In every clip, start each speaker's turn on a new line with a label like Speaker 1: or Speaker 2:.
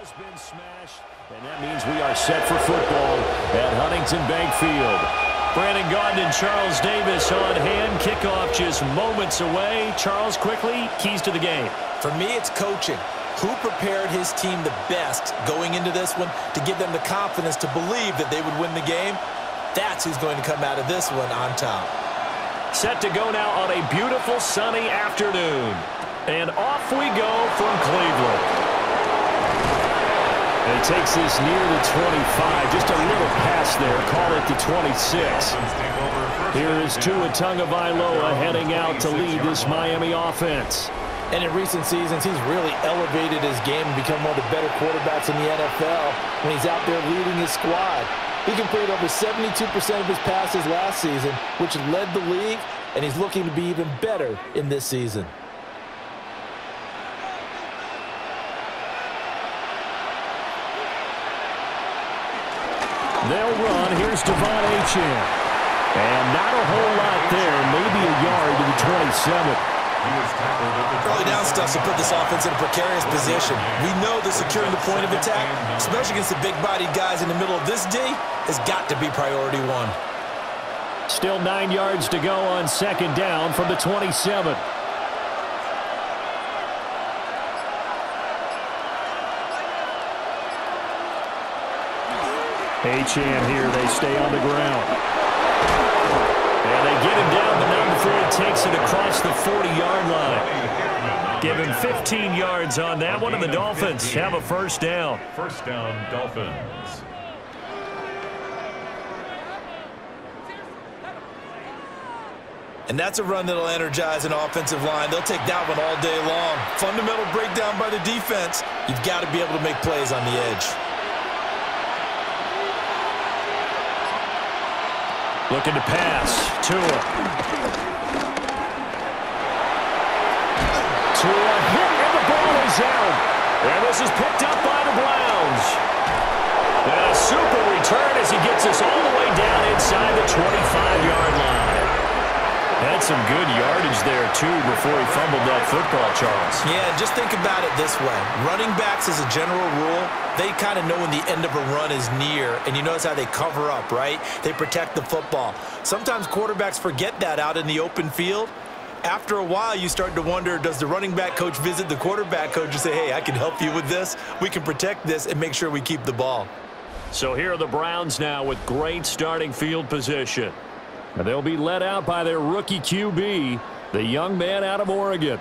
Speaker 1: has been smashed, and that means we are set for football at Huntington Bank Field. Brandon Gaudin and Charles Davis on hand. Kickoff just moments away. Charles, quickly, keys to the game.
Speaker 2: For me, it's coaching. Who prepared his team the best going into this one to give them the confidence to believe that they would win the game? That's who's going to come out of this one on top.
Speaker 1: Set to go now on a beautiful sunny afternoon. And off we go from Cleveland. And he takes this near the 25. Just a little pass there. Call it the 26. Here is Tua Tagovailoa heading out to lead this Miami offense.
Speaker 2: And in recent seasons, he's really elevated his game and become one of the better quarterbacks in the NFL when he's out there leading his squad. He completed over 72% of his passes last season, which led the league, and he's looking to be even better in this season.
Speaker 1: They'll run. Here's Devon Achane. And not a whole lot there. Maybe a yard to the 27.
Speaker 2: Early down stuff to put this offense in a precarious position. We know that securing the point of attack, especially against the big-bodied guys in the middle of this D, has got to be priority one.
Speaker 1: Still 9 yards to go on second down from the 27. Achane here, they stay on the ground. And they get him down the number before he takes it across the 40-yard line. Give him 15 yards on that one, and the Dolphins have a first down.
Speaker 3: First down, Dolphins.
Speaker 2: And that's a run that'll energize an offensive line. They'll take that one all day long. Fundamental breakdown by the defense. You've got to be able to make plays on the edge.
Speaker 1: Looking to pass. Tua hit, and the ball is out. And this is picked up by the Browns. And a super return as he gets us all the way down inside the 25-yard line. Had some good yardage there, too, before he fumbled that football, Charles.
Speaker 2: Yeah, just think about it this way. Running backs, as a general rule, they kind of know when the end of a run is near, and you notice how they cover up, right? They protect the football. Sometimes quarterbacks forget that out in the open field. After a while, you start to wonder, does the running back coach visit the quarterback coach and say, hey, I can help you with this. We can protect this and make sure we keep the ball.
Speaker 1: So here are the Browns now with great starting field position. And they'll be led out by their rookie QB, the young man out of Oregon.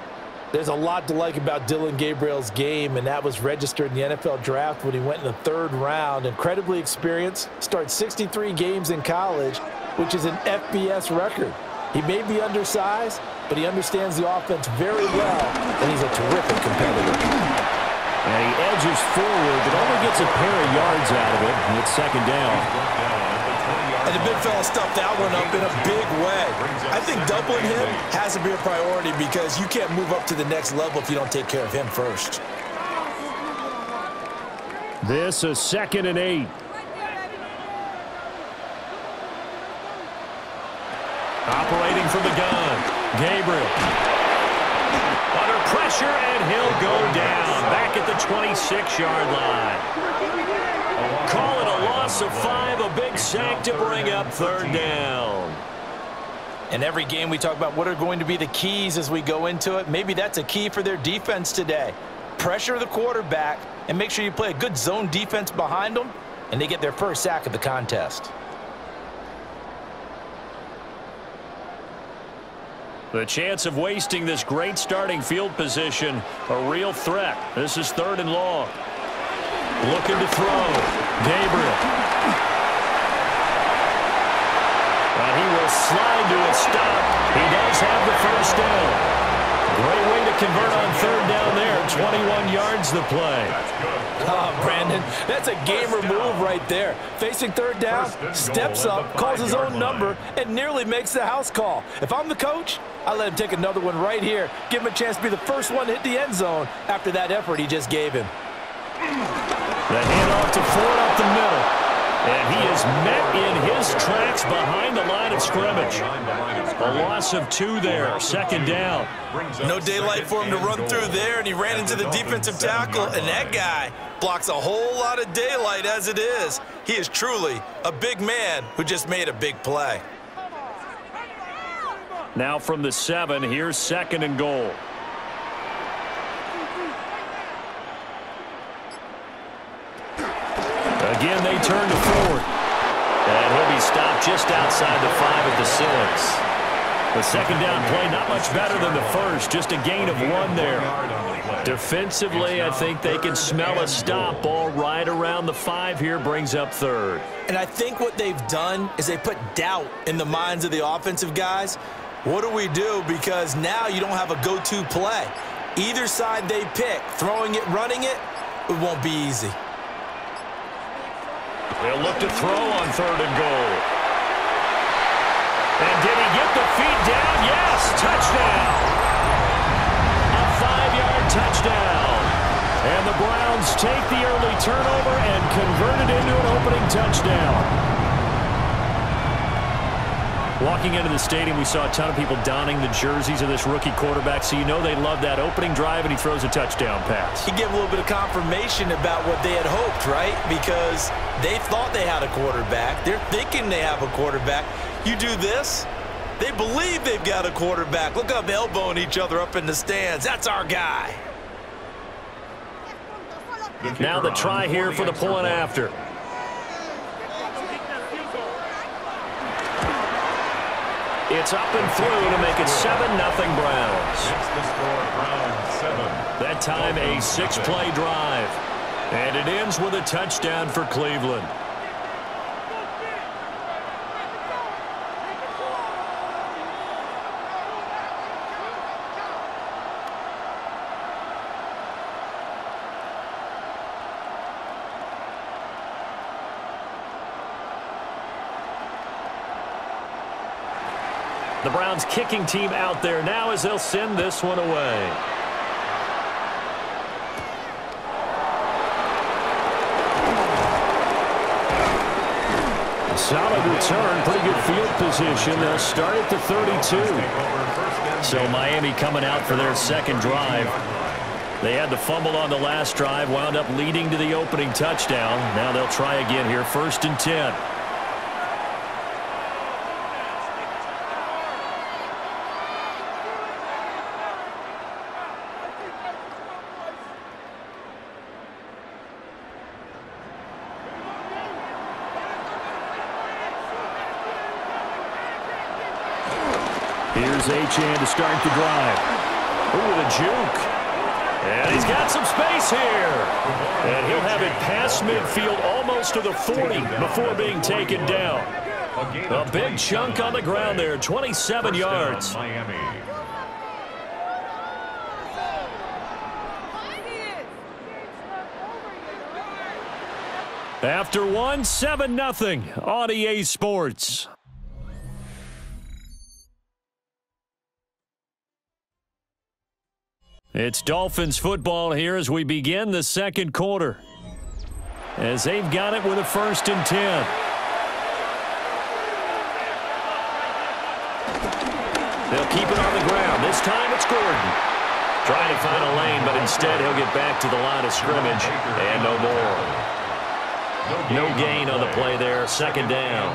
Speaker 2: There's a lot to like about Dillon Gabriel's game, and that was registered in the NFL draft when he went in the 3rd round. Incredibly experienced, starts 63 games in college, which is an FBS record. He may be undersized, but he understands the offense very well, and he's a terrific competitor.
Speaker 1: And he edges forward, but only gets a pair of yards out of it, and it's second down.
Speaker 2: And the big fella stuffed that one up in a big way. I think doubling him has to be a priority because you can't move up to the next level if you don't take care of him first.
Speaker 1: This is 2nd and 8. Operating from the gun. Gabriel. Under pressure, and he'll go down. Back at the 26-yard line. Call it a loss of 5, a big sack to bring up 3rd down.
Speaker 2: In every game we talk about what are going to be the keys as we go into it. Maybe that's a key for their defense today. Pressure the quarterback and make sure you play a good zone defense behind them, and they get their first sack of the contest.
Speaker 1: The chance of wasting this great starting field position, a real threat. This is 3rd and long. Looking to throw. Gabriel. And he will slide to a stop. He does have the first down. Great way to convert on 3rd down there. 21 yards the play.
Speaker 2: Oh, Brandon, that's a gamer move right there. Facing 3rd down, steps up, calls his own number, and nearly makes the house call. If I'm the coach, I let him take another one right here. Give him a chance to be the first one to hit the end zone after that effort he just gave him.
Speaker 1: The handoff to Ford up the middle. And he is met in his tracks behind the line of scrimmage. A loss of 2 there, 2nd down.
Speaker 2: No daylight for him to run through there, and he ran into the defensive tackle, and that guy blocks a whole lot of daylight as it is. He is truly a big man who just made a big play.
Speaker 1: Now from the 7, here's 2nd and goal. Again, they turn to 4th. And he'll be stopped just outside the 5 at the 6. The second down play, not much better than the first, just a gain of 1 there. Defensively, I think they can smell a stop. Ball right around the 5 here, brings up 3rd.
Speaker 2: And I think what they've done is they put doubt in the minds of the offensive guys. What do we do? Because now you don't have a go-to play. Either side they pick, throwing it, running it, it won't be easy.
Speaker 1: They'll look to throw on 3rd and goal. And did he get the feet down? Yes, touchdown. A 5-yard touchdown. And the Browns take the early turnover and convert it into an opening touchdown. Walking into the stadium, we saw a ton of people donning the jerseys of this rookie quarterback, so you know they love that opening drive, and he throws a touchdown pass.
Speaker 2: He gave a little bit of confirmation about what they had hoped, right? Because they thought they had a quarterback. They're thinking they have a quarterback. You do this, they believe they've got a quarterback. Look up, elbowing each other up in the stands. That's our guy.
Speaker 1: Now the try here for the pulling after. It's up and through to make it 7-0 Browns. That time a 6-play drive. And it ends with a touchdown for Cleveland. The Browns kicking team out there now as they'll send this one away. Solid return, pretty good field position. They'll start at the 32. So Miami coming out for their second drive. They had the fumble on the last drive, wound up leading to the opening touchdown. Now they'll try again here, 1st and 10. Here's Achane to start the drive. Ooh, the juke. And he's got some space here. And he'll have it past midfield almost to the 40 before being taken down. A big chunk on the ground there, 27 yards. After one, 7-0 on EA Sports. It's Dolphins football here as we begin the second quarter. As they've got it with a 1st and 10. They'll keep it on the ground. This time it's Gordon. Trying to find a lane, but instead he'll get back to the line of scrimmage and no more. No gain on the play there. 2nd down.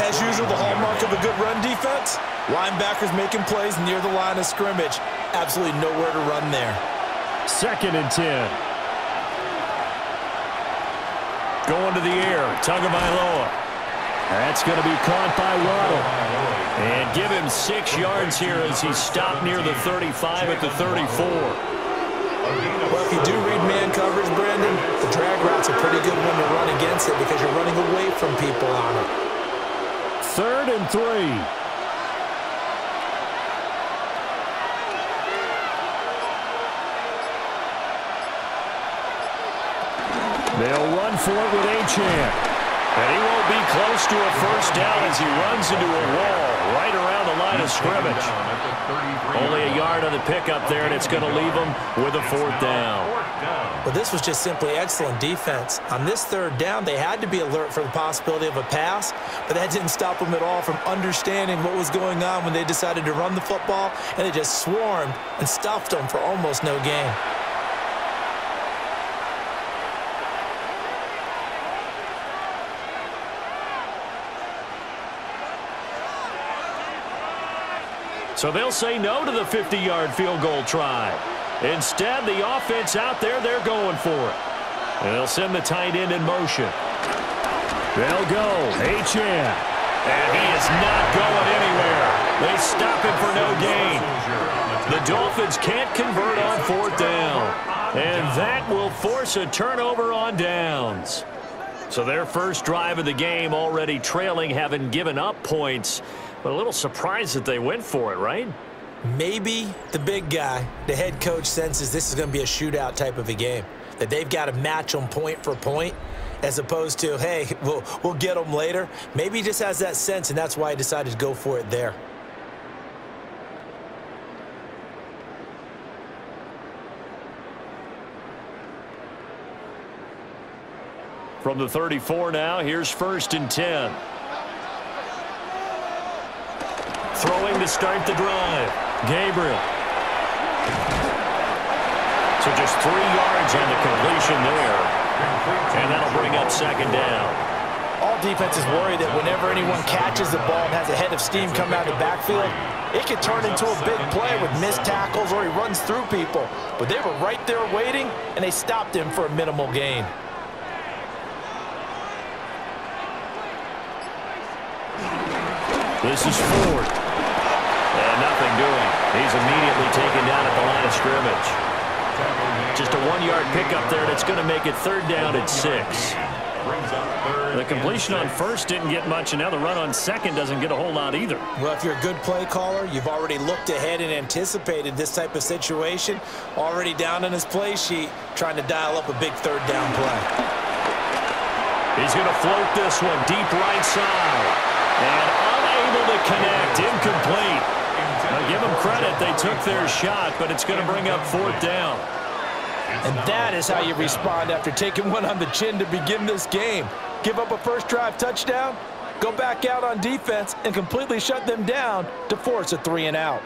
Speaker 2: As usual, the hallmark of a good run defense, linebackers making plays near the line of scrimmage. Absolutely nowhere to run there.
Speaker 1: 2nd and 10. Going to the air. Tagovailoa. That's going to be caught by Waddle. And give him 6 yards here as he's stopped near the 35 at the 34.
Speaker 2: Well, if you do read man coverage, Brandon, the drag route's a pretty good one to run against it because you're running away from people on it.
Speaker 1: 3rd and 3. They'll run for it with Achane. And he won't be close to a 1st down as he runs into a wall right around the line of scrimmage. Only a yard on the pickup there, and it's going to leave him with a 4th down.
Speaker 2: Well, this was just simply excellent defense. On this 3rd down, they had to be alert for the possibility of a pass, but that didn't stop them at all from understanding what was going on when they decided to run the football, and they just swarmed and stuffed them for almost no gain.
Speaker 1: So they'll say no to the 50-yard field goal try. Instead, the offense out there, they're going for it. And they'll send the tight end in motion. They'll go. H.N. And he is not going anywhere. They stop him for no gain. The Dolphins can't convert on 4th down. And that will force a turnover on downs. So their first drive of the game already trailing, having given up points. But a little surprised that they went for it, right?
Speaker 2: Maybe the big guy, the head coach, senses this is going to be a shootout type of a game. That they've got to match them point for point, as opposed to, hey, we'll get them later. Maybe he just has that sense, and that's why he decided to go for it there.
Speaker 1: From the 34 now, here's 1st and 10. Throwing to start the drive. Gabriel. So just 3 yards on the completion there. And that'll bring up 2nd down.
Speaker 2: All defenses worry that whenever anyone catches the ball and has a head of steam come out of the backfield, it could turn into a big play with missed tackles or he runs through people. But they were right there waiting, and they stopped him for a minimal gain.
Speaker 1: This is Ford. And nothing doing. He's immediately taken down at the line of scrimmage. Just a 1-yard pickup there, and it's going to make it 3rd down at 6. The completion on 1st didn't get much, and now the run on 2nd doesn't get a whole lot either.
Speaker 2: Well, if you're a good play caller, you've already looked ahead and anticipated this type of situation. Already down on his play sheet, trying to dial up a big 3rd down play.
Speaker 1: He's going to float this one deep right side. And unable to connect, incomplete. Now give them credit, they took their shot, but it's going to bring up 4th down.
Speaker 2: And that is how you respond after taking one on the chin to begin this game. Give up a first drive touchdown, go back out on defense, and completely shut them down to force a 3-and-out.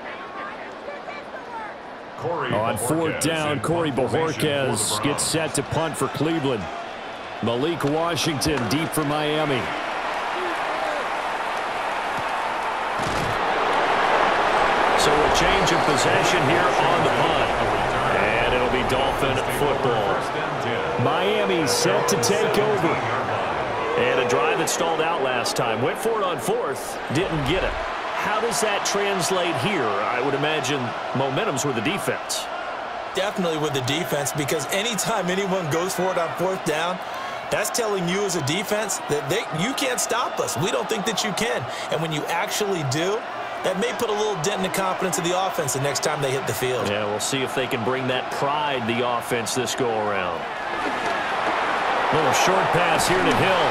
Speaker 1: On 4th down, Corey Bojorquez gets set to punt for Cleveland. Malik Washington deep for Miami. So a change of possession here on the punt. And it'll be Dolphin football. Miami set to take over. And a drive that stalled out last time. Went for it on 4th, didn't get it. How does that translate here? I would imagine momentum's with the defense.
Speaker 2: Definitely with the defense, because anytime anyone goes for it on 4th down, that's telling you as a defense that you can't stop us. We don't think that you can. And when you actually do, that may put a little dent in the confidence of the offense the next time they hit the field.
Speaker 1: Yeah, we'll see if they can bring that pride, the offense, this go-around. Little short pass here to Hill.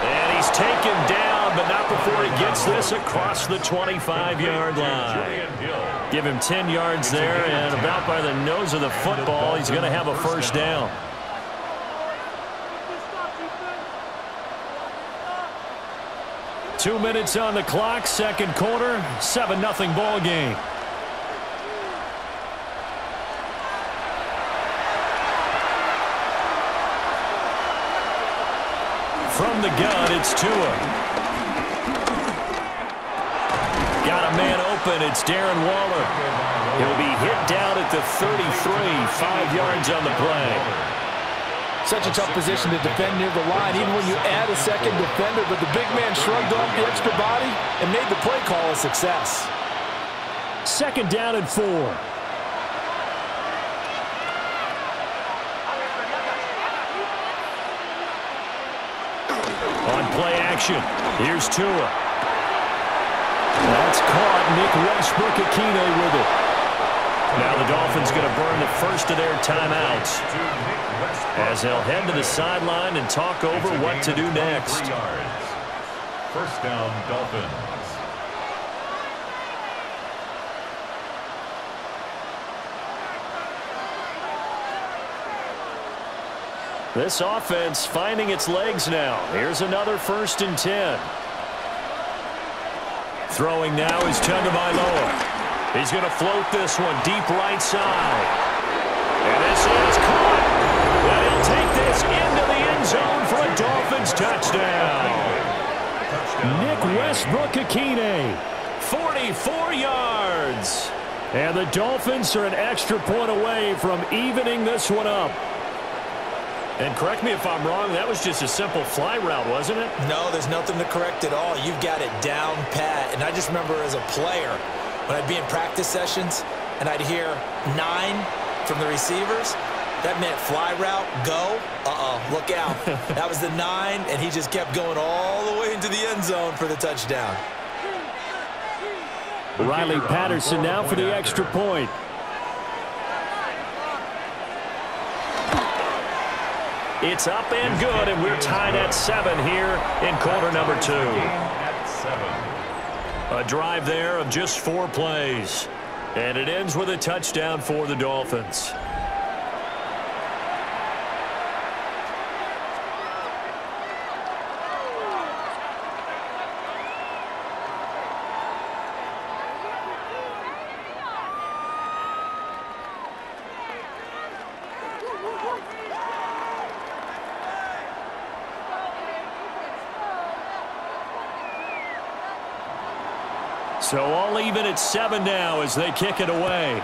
Speaker 1: And he's taken down, but not before he gets this across the 25-yard line. Give him 10 yards there, and about by the nose of the football, he's going to have a 1st down. Two minutes on the clock, 2nd quarter, 7-0 ball game. From the gun, it's Tua. Got a man open, it's Darren Waller. He'll be hit down at the 33, 5 yards on the play.
Speaker 2: Such a tough position to defend near the line, even when you add a 2nd defender, but the big man shrugged off the extra body and made the play call a success.
Speaker 1: 2nd down and 4. On play action, here's Tua. That's caught. Nick Westbrook-Akine with it. Now the Dolphins going to burn the first of their timeouts as they'll head to the sideline and talk over what to do next.
Speaker 3: 1st down, Dolphins.
Speaker 1: This offense finding its legs now. Here's another 1st and 10. Throwing now is Tagovailoa. He's going to float this one deep right side. And this is caught. And he'll take this into the end zone for a Dolphins touchdown. Nick Westbrook-Akine 44 yards. And the Dolphins are an extra point away from evening this one up. And correct me if I'm wrong, that was just a simple fly route, wasn't it?
Speaker 2: No, there's nothing to correct at all. You've got it down pat. And I just remember as a player, when I'd be in practice sessions and I'd hear 9 from the receivers, that meant fly route, go, look out. That was the 9, and he just kept going all the way into the end zone for the touchdown.
Speaker 1: Riley Patterson now for the extra point. It's up and good, and we're tied at 7 here in quarter number 2. A drive there of just 4 plays. And it ends with a touchdown for the Dolphins. So all even at 7 now as they kick it away.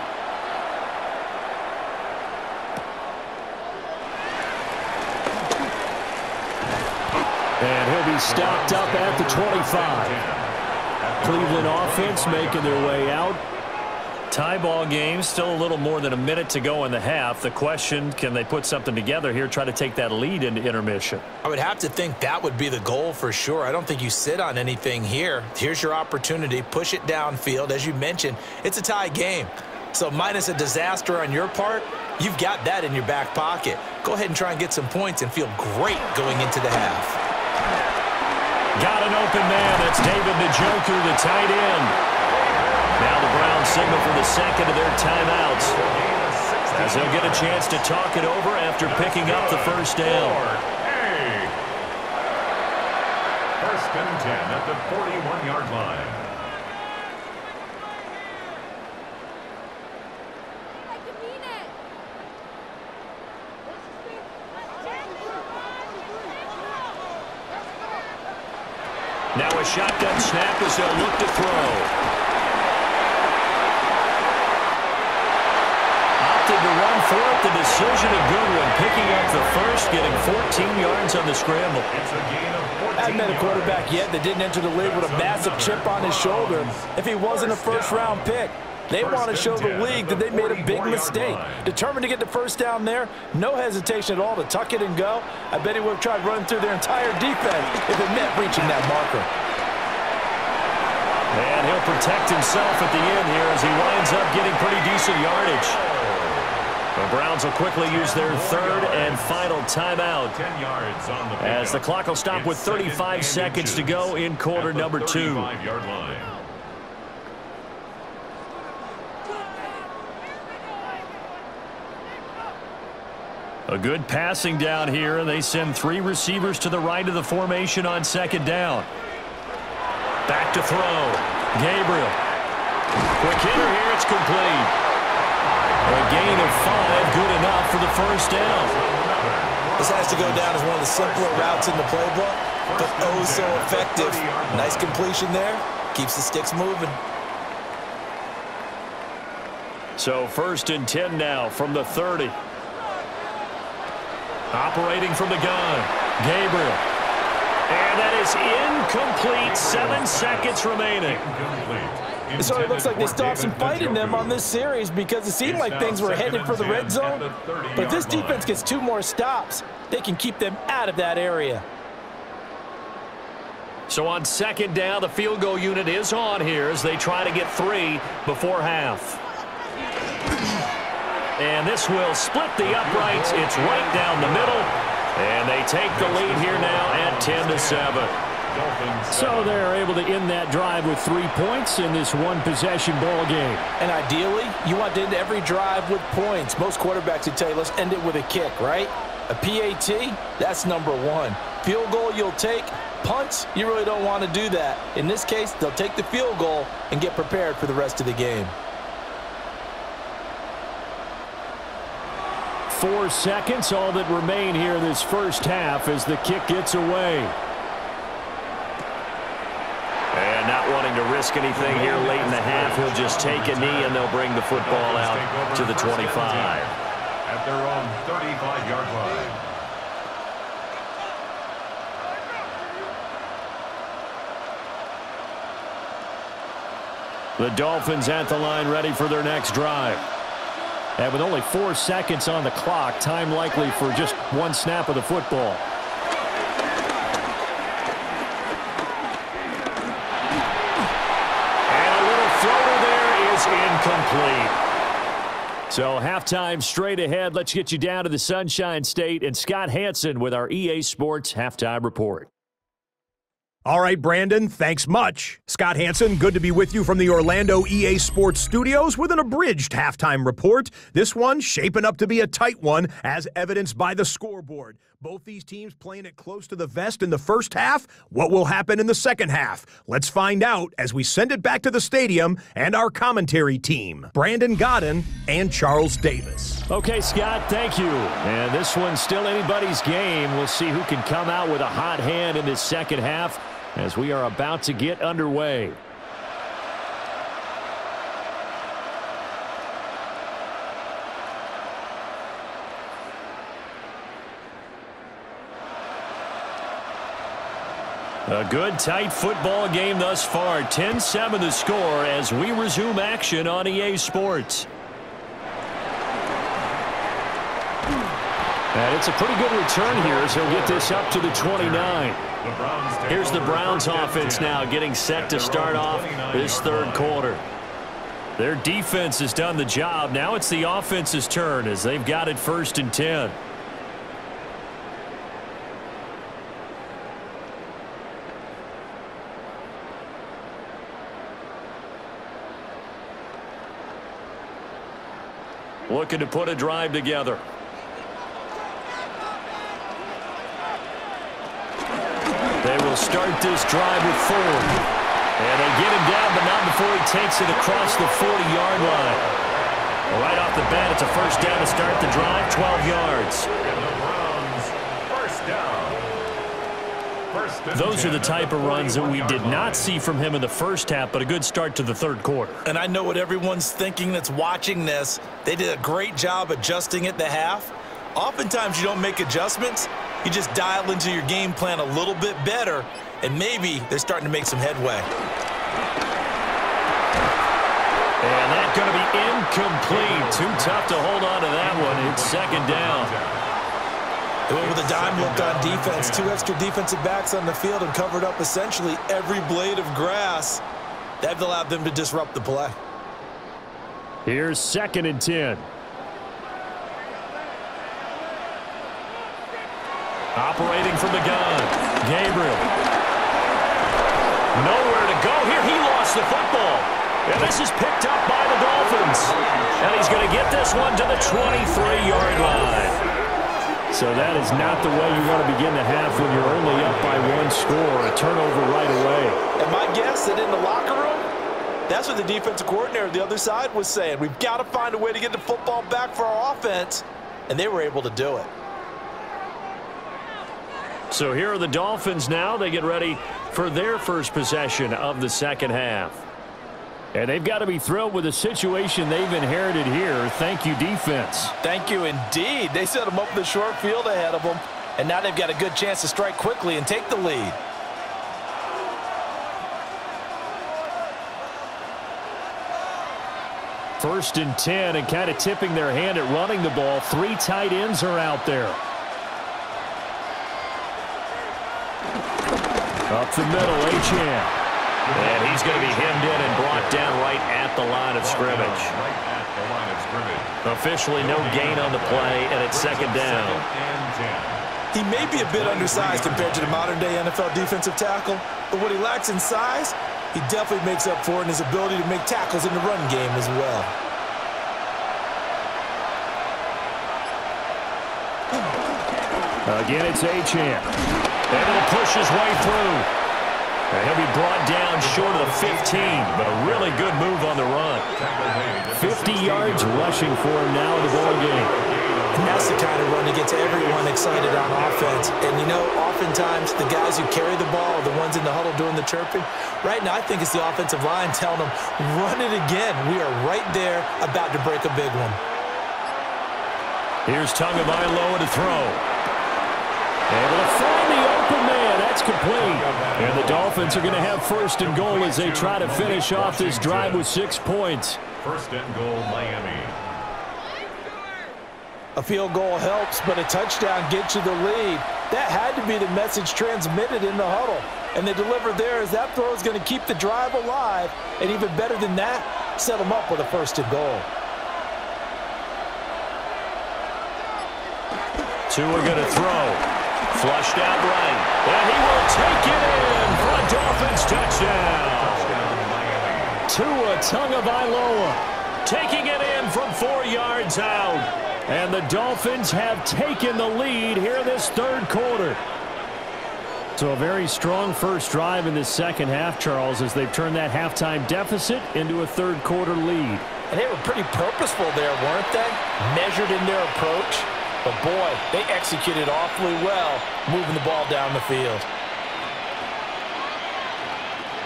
Speaker 1: And he'll be stopped up at the 25. Cleveland offense making their way out. Tie ball game, still a little more than a minute to go in the half. The question, can they put something together here, try to take that lead into intermission?
Speaker 2: I would have to think that would be the goal for sure. I don't think you sit on anything here. Here's your opportunity. Push it downfield. As you mentioned, it's a tie game. So minus a disaster on your part, you've got that in your back pocket. Go ahead and try and get some points and feel great going into the half.
Speaker 1: Got an open man. That's David Njoku, the tight end. Now the Browns signal for the second of their timeouts, as they'll get a chance to talk it over after picking up the first down.
Speaker 3: First and 10 at the 41-yard line.
Speaker 1: Now a shotgun snap as they'll look to throw. Opted to run for it. The decision a good one. Picking up the first, getting 14 yards on the scramble.
Speaker 2: I haven't met a quarterback yet that didn't enter the league with a massive chip on his shoulder if he wasn't a first-round pick. They want to show the league that they made a big mistake. Determined to get the first down there. No hesitation at all to tuck it and go. I bet he would have tried running through their entire defense if it meant reaching that marker.
Speaker 1: And he'll protect himself at the end here as he winds up getting pretty decent yardage. The Browns will quickly use their third and final timeout as the clock will stop with 35 seconds to go in quarter number 2. A good passing down here, and they send 3 receivers to the right of the formation on second down. Back to throw. Gabriel. Quick hitter here. It's complete. A gain of 5, good enough for the first down.
Speaker 2: This has to go down as one of the simpler routes in the playbook, but oh so effective. Nice completion there. Keeps the sticks moving.
Speaker 1: So first and 10 now from the 30. Operating from the gun. Gabriel. And that is incomplete. 7 seconds remaining.
Speaker 2: So it looks like they still have some fight in them on this series because it seemed like things were headed for the red zone. But if this defense gets 2 more stops, they can keep them out of that area.
Speaker 1: So on second down, the field goal unit is on here as they try to get 3 before half. And this will split the uprights. It's right down the middle. And they take the lead here now at 10-7. So they're able to end that drive with 3 points in this one-possession ball game.
Speaker 2: And ideally, you want to end every drive with points. Most quarterbacks would tell you, let's end it with a kick, right? A PAT, that's number 1. Field goal you'll take. Punts, you really don't want to do that. In this case, they'll take the field goal and get prepared for the rest of the game.
Speaker 1: 4 seconds, all that remain here in this first half as the kick gets away. And not wanting to risk anything here late in the half. He'll just take a knee, and they'll bring the football out to the 25.
Speaker 3: At their own 35-yard line.
Speaker 1: The Dolphins at the line, ready for their next drive. And with only 4 seconds on the clock, time likely for just one snap of the football. And a little floater there is incomplete. So halftime straight ahead. Let's get you down to the Sunshine State and Scott Hansen with our EA Sports Halftime Report.
Speaker 4: All right, Brandon, thanks much. Scott Hansen, good to be with you from the Orlando EA Sports Studios with an abridged halftime report. This one shaping up to be a tight one, as evidenced by the scoreboard. Both these teams playing it close to the vest in the first half. What will happen in the second half? Let's find out as we send it back to the stadium and our commentary team, Brandon Godden and Charles Davis.
Speaker 1: Okay, Scott, thank you. And this one's still anybody's game. We'll see who can come out with a hot hand in this second half as we are about to get underway. A good, tight football game thus far. 10-7 the score as we resume action on EA Sports. And it's a pretty good return here as he'll get this up to the 29. Here's the Browns offense now getting set to start off this third quarter. Their defense has done the job. Now it's the offense's turn as they've got it 1st and 10. Looking to put a drive together. They will start this drive with Ford. And they get him down, but not before he takes it across the 40-yard line. Right off the bat, it's a first down to start the drive, 12 yards.
Speaker 3: And the Browns, first down.
Speaker 1: Those are the type of runs that we did not see from him in the first half, but a good start to the third quarter.
Speaker 2: And I know what everyone's thinking that's watching this. They did a great job adjusting at the half. Oftentimes you don't make adjustments. You just dial into your game plan a little bit better, and maybe they're starting to make some headway.
Speaker 1: And that's going to be incomplete. Too tough to hold on to that one. It's second down.
Speaker 2: They went with a dime look on defense. 2 extra defensive backs on the field and covered up essentially every blade of grass. That allowed them to disrupt the play.
Speaker 1: Here's 2nd and 10. Operating from the gun, Gabriel. Nowhere to go here. He lost the football. And this is picked up by the Dolphins. And he's going to get this one to the 23-yard line. So that is not the way you want to begin the half when you're only up by 1 score. A turnover right away.
Speaker 2: And my guess that in the locker room, that's what the defensive coordinator on the other side was saying. We've got to find a way to get the football back for our offense. And they were able to do it.
Speaker 1: So here are the Dolphins now. They get ready for their first possession of the second half. And they've got to be thrilled with the situation they've inherited here. Thank you, defense.
Speaker 2: Thank you, indeed. They set them up in the short field ahead of them, and now they've got a good chance to strike quickly and take the lead.
Speaker 1: First and 10, and kind of tipping their hand at running the ball. 3 tight ends are out there. Up the middle, Achane. And he's going to be hemmed in and brought down right at the line of scrimmage. Officially no gain on the play, and it's second down.
Speaker 2: He may be a bit undersized compared to the modern-day NFL defensive tackle, but what he lacks in size, he definitely makes up for it in his ability to make tackles in the run game as well.
Speaker 1: Again, it's Achane. And he'll push his way through. And he'll be brought down short of the 15, but a really good move on the run. 50 yards rushing for him now in the ball game.
Speaker 2: And that's the kind of run that gets everyone excited on offense. And, you know, oftentimes the guys who carry the ball are the ones in the huddle doing the chirping. Right now, I think it's the offensive line telling them, run it again. We are right there about to break a big one.
Speaker 1: Here's Tagovailoa to throw. Able to find the open man. That's complete. And the Dolphins are going to have first and goal as they try to finish off this drive with 6 points.
Speaker 3: First and goal, Miami.
Speaker 2: A field goal helps, but a touchdown gets you the lead. That had to be the message transmitted in the huddle. And they delivered there as that throw is going to keep the drive alive. And even better than that, set them up with a first and goal.
Speaker 1: Tua going to throw. Flushed out right. And he will take it in for a Dolphins touchdown. Tua Tagovailoa taking it in from 4 yards out. And the Dolphins have taken the lead here in this third quarter. So a very strong first drive in the second half, Charles, as they've turned that halftime deficit into a third quarter lead.
Speaker 2: And they were pretty purposeful there, weren't they? Measured in their approach. But, boy, they executed awfully well moving the ball down the field.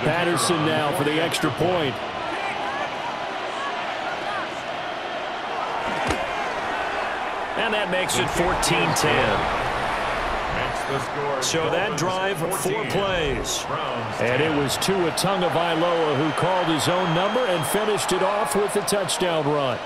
Speaker 1: Patterson now for the extra point. And that makes it 14-10. So that drive, 4 plays. And it was Tua Tagovailoa who called his own number and finished it off with a touchdown run.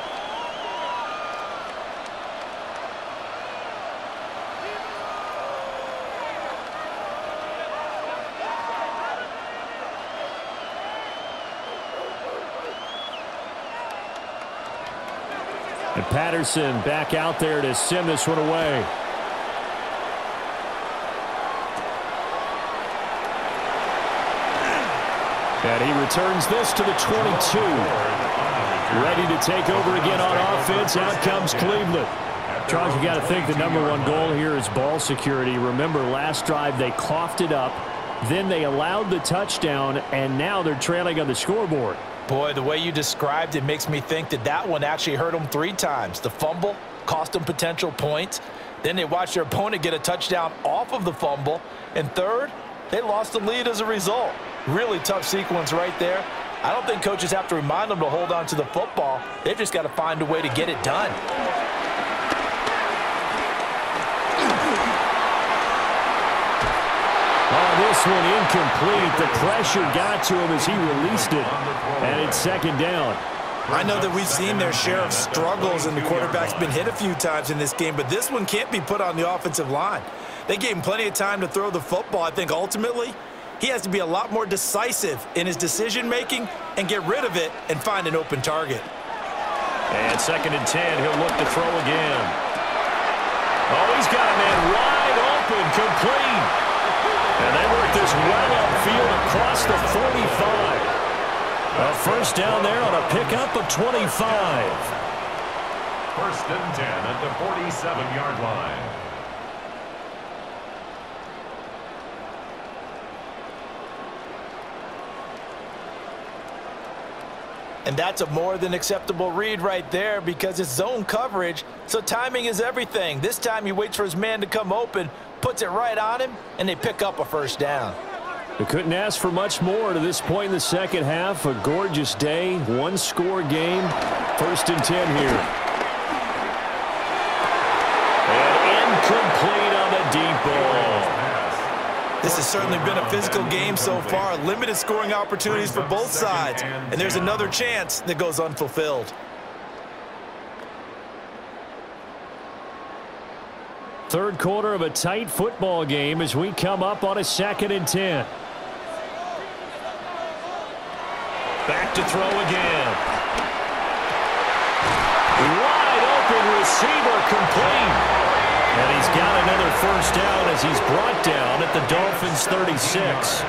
Speaker 1: And Patterson back out there to send this one away. And he returns this to the 22. Ready to take over again on offense. Out comes Cleveland. Charles, you got to think the #1 goal here is ball security. Remember, last drive they coughed it up. Then they allowed the touchdown, and now they're trailing on the scoreboard.
Speaker 2: Boy, the way you described it makes me think that that one actually hurt them 3 times. The fumble cost them potential points. Then they watched their opponent get a touchdown off of the fumble. And third, they lost the lead as a result. Really tough sequence right there. I don't think coaches have to remind them to hold on to the football. They've just got to find a way to get it done.
Speaker 1: Oh, this one incomplete. The pressure got to him as he released it. And it's second down.
Speaker 2: I know that we've seen their share of struggles, and the quarterback's been hit a few times in this game, but this one can't be put on the offensive line. They gave him plenty of time to throw the football. I think ultimately he has to be a lot more decisive in his decision-making and get rid of it and find an open target.
Speaker 1: And second and 10, he'll look to throw again. Oh, he's got a man wide open, complete. And they work this well upfield across the 45. A first down there on a pickup of 25.
Speaker 3: First and 10 at the 47-yard line.
Speaker 2: And that's a more than acceptable read right there because it's zone coverage, so timing is everything. This time he waits for his man to come open, puts it right on him, and they pick up a first down.
Speaker 1: They couldn't ask for much more to this point in the second half. A gorgeous day, 1-score game. First and 10 here. And incomplete on the deep ball.
Speaker 2: This has certainly been a physical game so far. Limited scoring opportunities for both sides. And there's another chance that goes unfulfilled.
Speaker 1: Third quarter of a tight football game as we come up on a second and 10. Back to throw again. Wide open receiver, complete. And he's got another first down as he's brought down at the Dolphins' 36.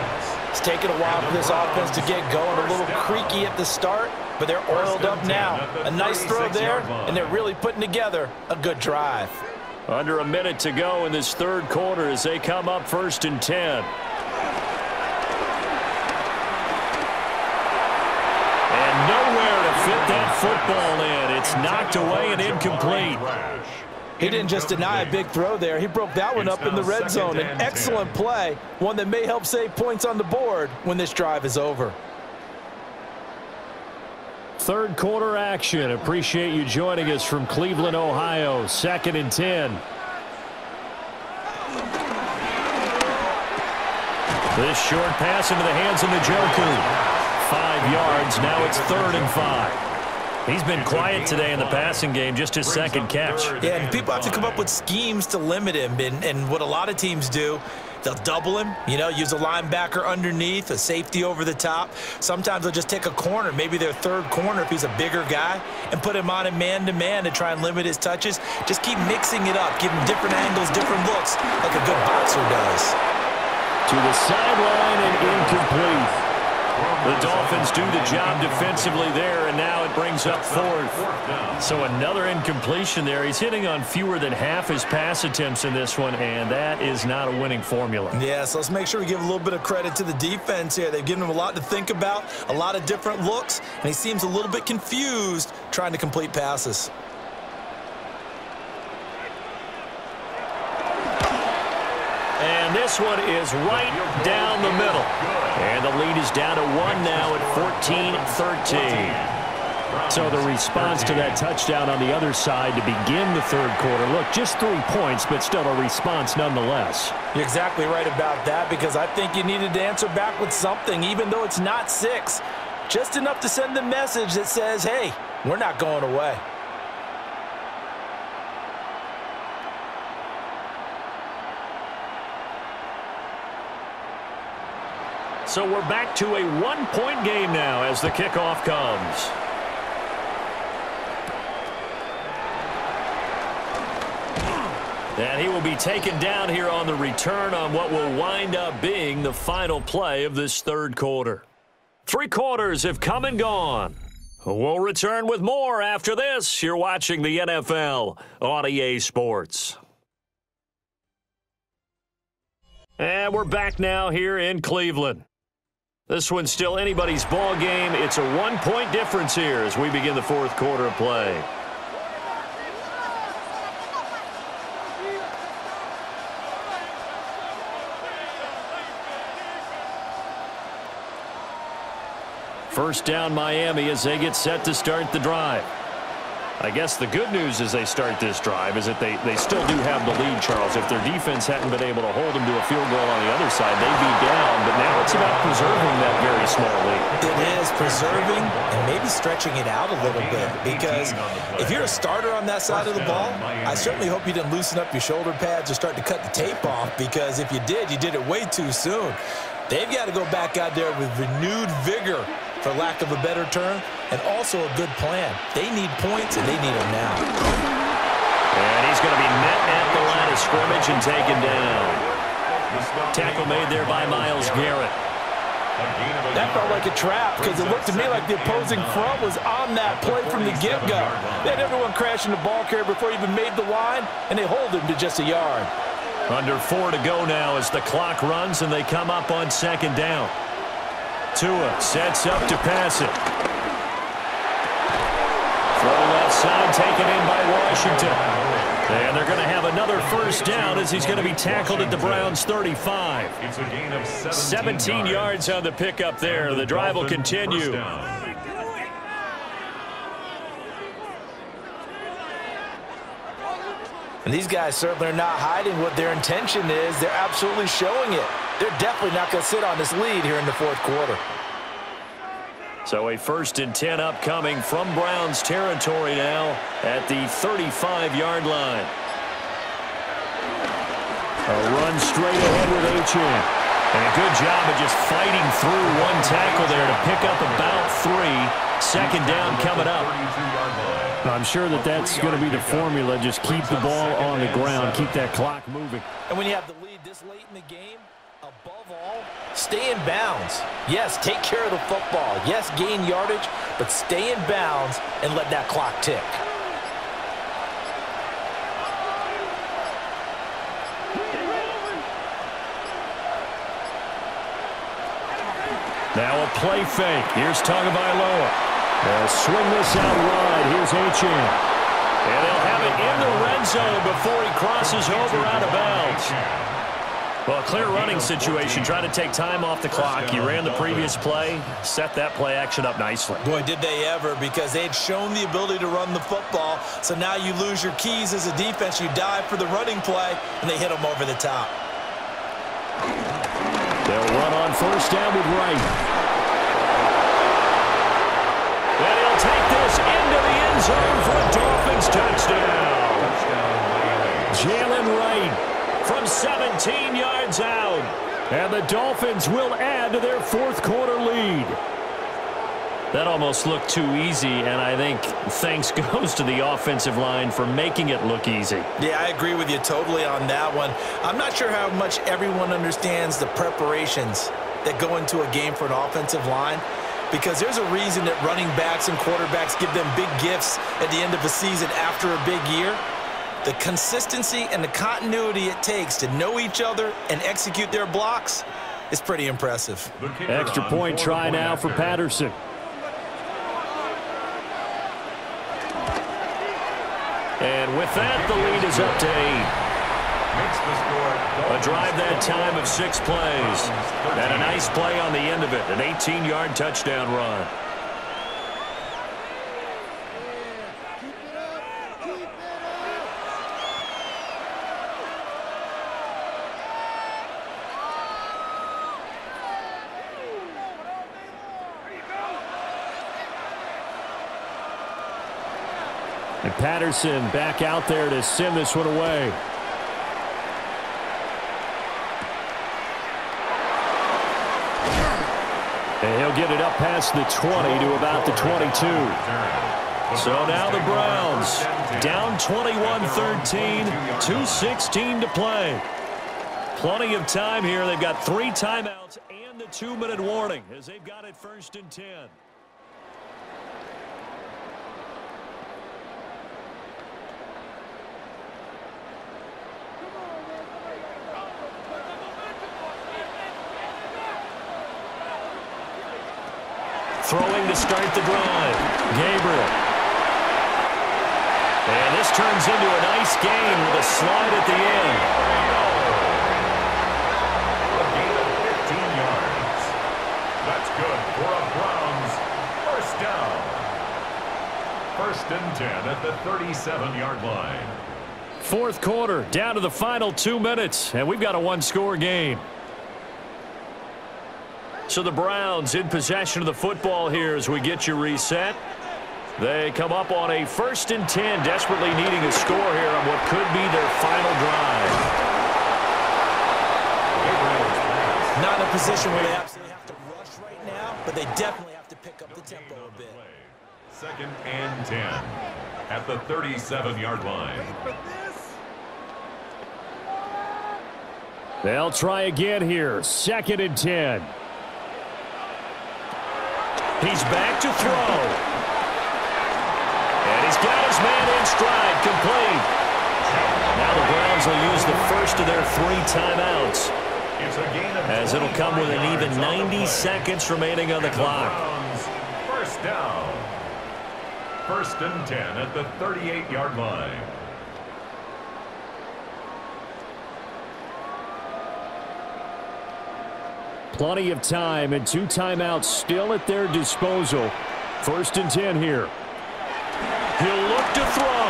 Speaker 2: It's taken a while for this offense to get going. A little creaky at the start, but they're oiled up now. A nice throw there, and they're really putting together a good drive.
Speaker 1: Under a minute to go in this third quarter as they come up first and 10. And nowhere to fit that football in. It's knocked away and incomplete.
Speaker 2: He didn't just deny a big throw there. He broke that one up in the red zone. An excellent play, one that may help save points on the board when this drive is over.
Speaker 1: Third quarter action. Appreciate you joining us from Cleveland, Ohio. 2nd and 10. This short pass into the hands of Njoku. 5 yards. Now it's 3rd and 5. He's been quiet today in the passing game, just his second catch.
Speaker 2: Yeah, and people have to come up with schemes to limit him. And what a lot of teams do, they'll double him, use a linebacker underneath, a safety over the top. Sometimes they'll just take a corner, maybe their third corner if he's a bigger guy, and put him on a man-to-man to try and limit his touches. Just keep mixing it up, give him different angles, different looks, like a good boxer does.
Speaker 1: To the sideline and incomplete. The Dolphins do the job defensively there, and now it brings up 4th. So another incompletion there. He's hitting on fewer than half his pass attempts in this one, and that is not a winning formula.
Speaker 2: Yeah, so let's make sure we give a little bit of credit to the defense here. They've given him a lot to think about, a lot of different looks, and he seems a little bit confused trying to complete passes.
Speaker 1: And this one is right down the middle. And the lead is down to 1 now at 14-13. So the response to that touchdown on the other side to begin the third quarter. Look, just 3 points, but still a response nonetheless.
Speaker 2: You're exactly right about that, because I think you needed to answer back with something, even though it's not 6. Just enough to send the message that says, hey, we're not going away.
Speaker 1: So we're back to a 1-point game now as the kickoff comes. And he will be taken down here on the return on what will wind up being the final play of this third quarter. 3 quarters have come and gone. We'll return with more after this. You're watching the NFL on EA Sports. And we're back now here in Cleveland. This one's still anybody's ball game. It's a 1-point difference here as we begin the fourth quarter of play. First down Miami as they get set to start the drive. I guess the good news as they start this drive is that they still do have the lead, Charles. If their defense hadn't been able to hold them to a field goal on the other side, they'd be down. But now it's about preserving that very small lead.
Speaker 2: It is preserving and maybe stretching it out a little bit. Because if you're a starter on that side of the ball, I certainly hope you didn't loosen up your shoulder pads or start to cut the tape off. Because if you did it way too soon. They've got to go back out there with renewed vigor, for lack of a better term, and also a good plan. They need points, and they need them now.
Speaker 1: And he's going to be met at the line of scrimmage and taken down. Tackle made there by Myles Garrett.
Speaker 2: That felt like a trap, because it looked to me like the opposing front was on that play from the get-go. They had everyone crashing the ball carrier before he even made the line, and they hold him to just a yard.
Speaker 1: Under 4 to go now as the clock runs and they come up on second down. Tua sets up to pass it. Throw left side taken in by Washington. And they're going to have another first down as he's going to be tackled at the Browns' 35. 17 yards on the pickup there. The drive will continue.
Speaker 2: And these guys certainly are not hiding what their intention is. They're absolutely showing it. They're definitely not going to sit on this lead here in the fourth quarter.
Speaker 1: So a 1st and 10 upcoming from Browns territory now at the 35-yard line. A run straight ahead with H.N. And a good job of just fighting through one tackle there to pick up about 3. Second down coming up. I'm sure that's going to be the formula. Just keep the ball on the ground. Keep that clock moving.
Speaker 2: And when you have the lead this late in the game, above all, stay in bounds. Yes, take care of the football. Yes, gain yardage, but stay in bounds and let that clock tick.
Speaker 1: Now a play fake. Here's Tagovailoa. Swing this out wide. Here's H.N. And they'll have it in the red zone before he crosses over out of bounds. Well, a clear running situation. Trying to take time off the clock. He ran the previous play, set that play action up nicely.
Speaker 2: Boy, did they ever, because they had shown the ability to run the football. So now you lose your keys as a defense. You dive for the running play, and they hit them over the top.
Speaker 1: They'll run on first down with Wright. And he'll take this into the end zone for a Dolphins touchdown. Jalen Wright from 17 yards out. And the Dolphins will add to their fourth quarter lead. That almost looked too easy, and I think thanks goes to the offensive line for making it look easy. Yeah, I agree with you totally on that one. I'm not sure how much everyone understands the preparations that go into a game for an offensive line, because there's a reason that running backs and quarterbacks give them big gifts at the end of a season after a big year. The consistency and the continuity it takes to know each other and execute their blocks is pretty impressive. Extra point try now for Patterson. And with that, the lead is up to 8. A drive that time of 6 plays. And a nice play on the end of it, an 18-yard touchdown run. And Patterson back out there to send this one away. And he'll get it up past the 20 to about the 22. So now the Browns down 21-13, 2:16 to play. Plenty of time here. They've got 3 timeouts and the 2-minute warning as they've got it 1st and 10. Throwing to start the drive. Gabriel. And this turns into a nice gain with a slide at the end.
Speaker 3: A gain of 15 yards. That's good for a Browns first down. 1st and 10 at the 37-yard line.
Speaker 1: 4th quarter, down to the final 2 minutes, and we've got a 1-score game. So the Browns in possession of the football here as we get you reset. They come up on a 1st and 10, desperately needing a score here on what could be their final drive.
Speaker 2: Not in a position where they absolutely have to rush right now, but they definitely have to pick up the tempo a bit.
Speaker 3: 2nd and 10 at the 37-yard line.
Speaker 1: They'll try again here. 2nd and 10. He's back to throw. And he's got his man in stride, complete. Now the Browns will use the first of their 3 timeouts, as it'll come with an even 90 seconds remaining on the clock.
Speaker 3: First down. 1st and 10 at the 38-yard line.
Speaker 1: Plenty of time and 2 timeouts still at their disposal. 1st and 10 here. He'll look to throw.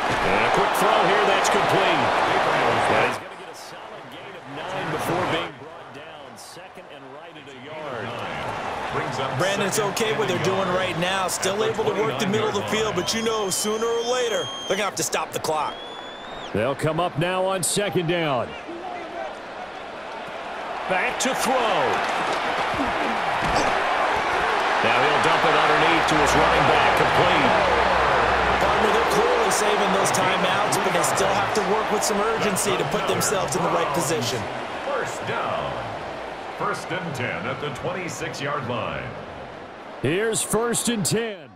Speaker 1: And a quick throw here, that's complete. And he's going to get a solid gain of 9 before being brought down. 2nd and right at a yard.
Speaker 2: Brandon, it's okay what they're doing right now. Still able to work the middle of the field, but you know sooner or later they're going to have to stop the clock.
Speaker 1: They'll come up now on 2nd down. Back to throw. Now he'll dump it underneath to his running back, complete.
Speaker 2: Partner, they're clearly saving those timeouts, but they still have to work with some urgency to put themselves in the right position.
Speaker 3: First down. 1st and 10 at the 26-yard line.
Speaker 1: Here's 1st and 10.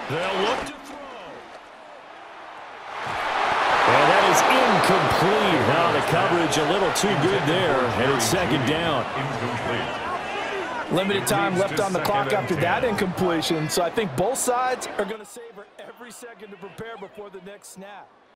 Speaker 1: They'll look to throw. And that is incomplete. Now the coverage a little too good there, and it's 2nd down.
Speaker 3: Incomplete.
Speaker 2: Limited time left on the clock after that incompletion, so I think both sides are going to savor every second to prepare before the next snap.